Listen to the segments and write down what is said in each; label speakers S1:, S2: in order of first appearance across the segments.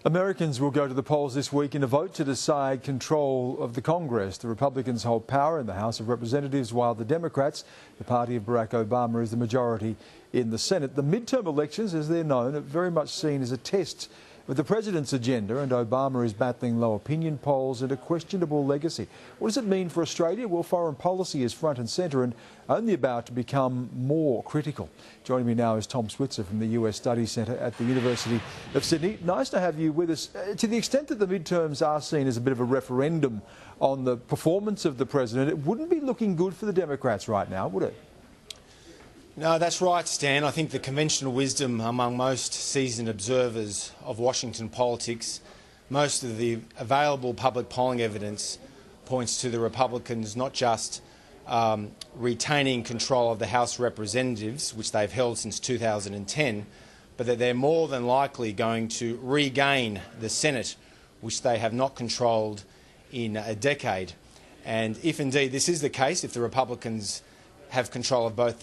S1: Americans will go to the polls this week in a vote to decide control of the Congress. The Republicans hold power in the House of Representatives, while the Democrats, the party of Barack Obama, is the majority in the Senate. The midterm elections, as they're known, are very much seen as a test of the president's agenda, and Obama is battling low opinion polls and a questionable legacy. What does it mean for Australia? Well, foreign policy is front and centre and only about to become more critical. Joining me now is Tom Switzer from the US Studies Centre at the University of Sydney. Nice to have you with us. To the extent that the midterms are seen as a bit of a referendum on the performance of the president, it wouldn't be looking good for the Democrats right now, would it?
S2: No, that's right, Stan. I think the conventional wisdom among most seasoned observers of Washington politics, most of the available public polling evidence points to the Republicans not just retaining control of the House of Representatives, which they've held since 2010, but that they're more than likely going to regain the Senate, which they have not controlled in a decade. And if indeed this is the case, if the Republicans have control of both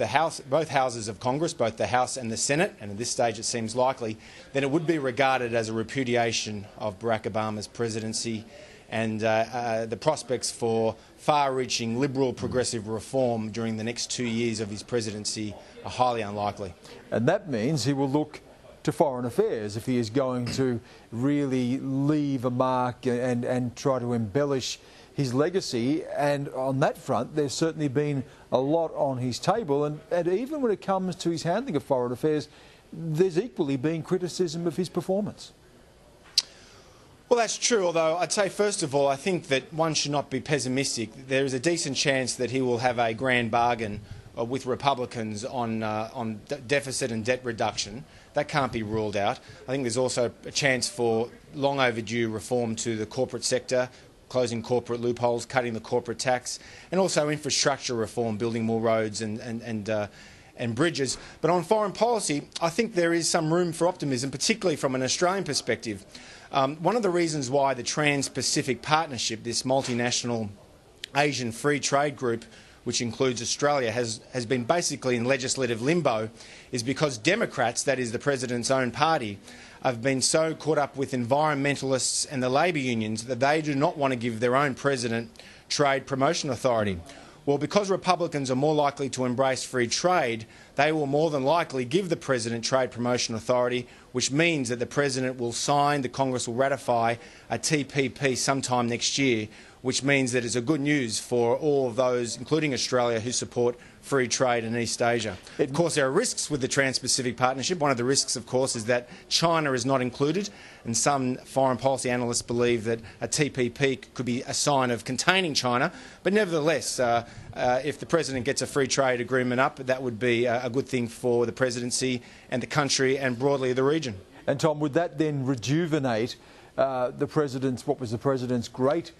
S2: houses of Congress, both the House and the Senate, and at this stage it seems likely, then it would be regarded as a repudiation of Barack Obama's presidency, and the prospects for far-reaching liberal progressive reform during the next 2 years of his presidency are highly unlikely.
S1: And that means he will look to foreign affairs if he is going to really leave a mark and try to embellish his legacy. And on that front, there's certainly been a lot on his table, and even when it comes to his handling of foreign affairs, there's equally been criticism of his performance.
S2: Well, that's true, although I'd say, first of all, I think that one should not be pessimistic. There is a decent chance that he will have a grand bargain with Republicans on deficit and debt reduction. That can't be ruled out. I think there's also a chance for long overdue reform to the corporate sector, closing corporate loopholes, cutting the corporate tax, and also infrastructure reform, building more roads and bridges. But on foreign policy, I think there is some room for optimism, particularly from an Australian perspective. One of the reasons why the Trans-Pacific Partnership, this multinational Asian free trade group, which includes Australia, has been basically in legislative limbo, is because Democrats, that is the President's own party, have been so caught up with environmentalists and the labour unions that they do not want to give their own president trade promotion authority. Well, because Republicans are more likely to embrace free trade, they will more than likely give the president trade promotion authority, which means that the president will sign, the Congress will ratify a TPP sometime next year, which means that it's a good news for all of those, including Australia, who support free trade in East Asia. Of course, there are risks with the Trans-Pacific Partnership. One of the risks, of course, is that China is not included, and some foreign policy analysts believe that a TPP could be a sign of containing China. But nevertheless, if the president gets a free trade agreement up, that would be a good thing for the presidency and the country and broadly the region.
S1: And Tom, would that then rejuvenate what was the president's great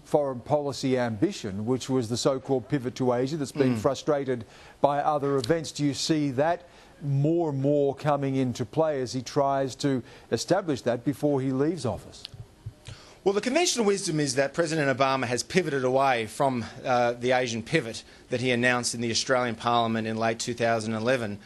S1: foreign policy ambition, which was the so-called pivot to Asia that's been frustrated by other events? Do you see that more and more coming into play as he tries to establish that before he leaves office?
S2: Well, the conventional wisdom is that President Obama has pivoted away from the Asian pivot that he announced in the Australian Parliament in late 2011.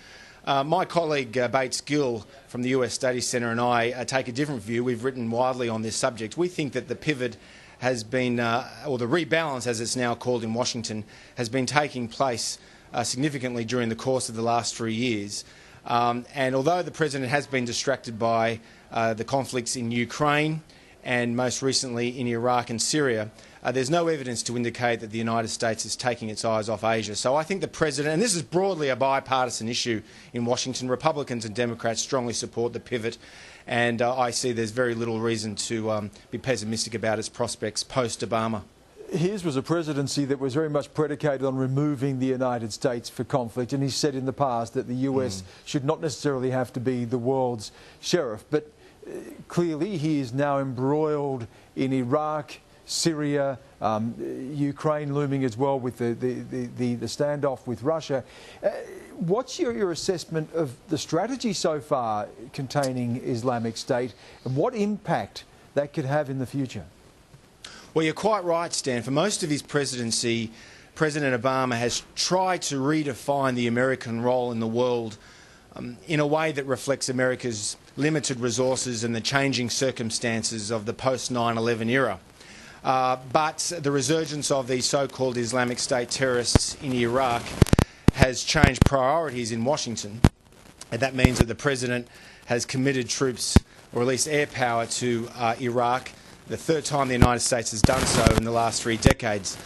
S2: My colleague Bates Gill from the US Studies Centre and I take a different view. We've written widely on this subject. We think that the pivot has been, or the rebalance as it's now called in Washington, has been taking place significantly during the course of the last 3 years. And although the President has been distracted by the conflicts in Ukraine and most recently in Iraq and Syria, there's no evidence to indicate that the United States is taking its eyes off Asia. So I think the President, and this is broadly a bipartisan issue in Washington, Republicans and Democrats strongly support the pivot, and I see there's very little reason to be pessimistic about its prospects post-Obama.
S1: His was a presidency that was very much predicated on removing the United States for conflict, and he said in the past that the US should not necessarily have to be the world's sheriff. But clearly he is now embroiled in Iraq, Syria, Ukraine looming as well with the standoff with Russia. What's your assessment of the strategy so far containing Islamic State and what impact that could have in the future?
S2: Well, you're quite right, Stan. For most of his presidency, President Obama has tried to redefine the American role in the world in a way that reflects America's limited resources and the changing circumstances of the post-9/11 era. But the resurgence of these so-called Islamic State terrorists in Iraq has changed priorities in Washington, and that means that the President has committed troops, or at least air power, to Iraq, the third time the United States has done so in the last 3 decades.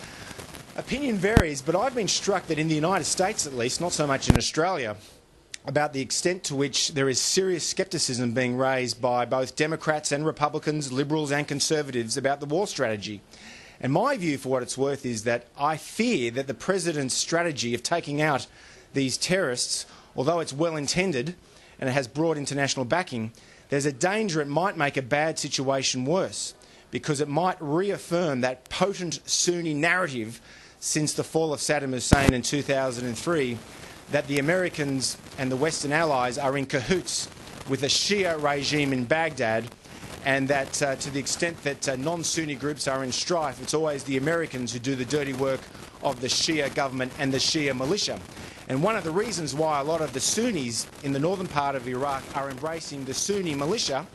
S2: Opinion varies, but I've been struck that in the United States at least, not so much in Australia, about the extent to which there is serious scepticism being raised by both Democrats and Republicans, Liberals and Conservatives about the war strategy. And my view, for what it's worth, is that I fear that the President's strategy of taking out these terrorists, although it's well intended and it has broad international backing, there's a danger it might make a bad situation worse, because it might reaffirm that potent Sunni narrative since the fall of Saddam Hussein in 2003, that the Americans and the Western allies are in cahoots with the Shia regime in Baghdad, and that to the extent that non-Sunni groups are in strife, it's always the Americans who do the dirty work of the Shia government and the Shia militia. And one of the reasons why a lot of the Sunnis in the northern part of Iraq are embracing the Sunni militia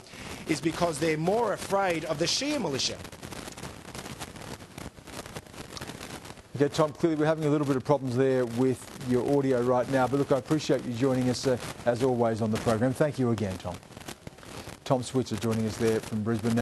S2: is because they're more afraid of the Shia militia.
S1: Okay, Tom, clearly we're having a little bit of problems there with your audio right now, but look, I appreciate you joining us as always on the program. Thank you again, Tom. Tom Switzer joining us there from Brisbane.